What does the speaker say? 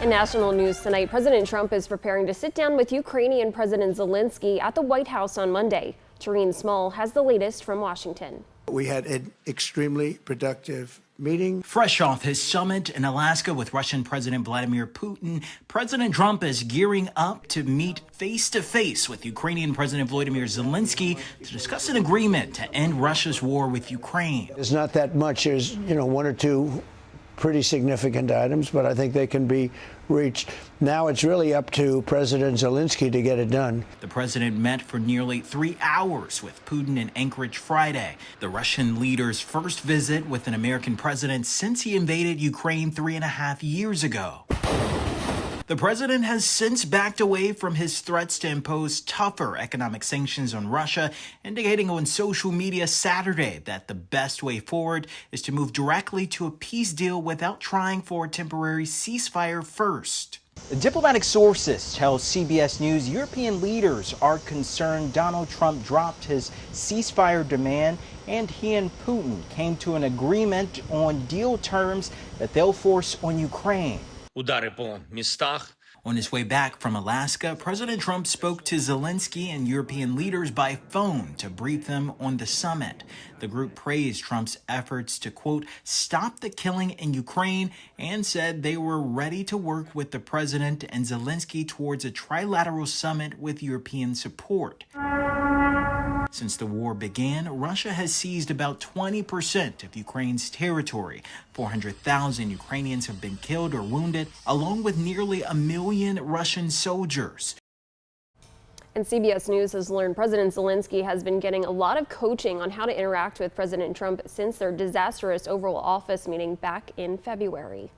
In national news tonight, President Trump is preparing to sit down with Ukrainian President Zelenskyy at the White House on Monday. Tareen Small has the latest from Washington. We had an extremely productive meeting. Fresh off his summit in Alaska with Russian President Vladimir Putin, President Trump is gearing up to meet face-to-face with Ukrainian President Volodymyr Zelenskyy to discuss an agreement to end Russia's war with Ukraine. There's not that much. There's, one or two pretty significant items, but I think they can be reached. Now it's really up to President Zelenskyy to get it done. The president met for nearly 3 hours with Putin in Anchorage Friday, the Russian leader's first visit with an American president since he invaded Ukraine 3.5 years ago. The president has since backed away from his threats to impose tougher economic sanctions on Russia, indicating on social media Saturday that the best way forward is to move directly to a peace deal without trying for a temporary ceasefire first. Diplomatic sources tell CBS News European leaders are concerned Donald Trump dropped his ceasefire demand and he and Putin came to an agreement on deal terms that they'll force on Ukraine. On his way back from Alaska, President Trump spoke to Zelenskyy and European leaders by phone to brief them on the summit. The group praised Trump's efforts to, quote, stop the killing in Ukraine and said they were ready to work with the president and Zelenskyy towards a trilateral summit with European support. Since the war began, Russia has seized about 20% of Ukraine's territory. 400,000 Ukrainians have been killed or wounded, along with nearly 1 million Russian soldiers. And CBS News has learned President Zelenskyy has been getting a lot of coaching on how to interact with President Trump since their disastrous Oval Office meeting back in February.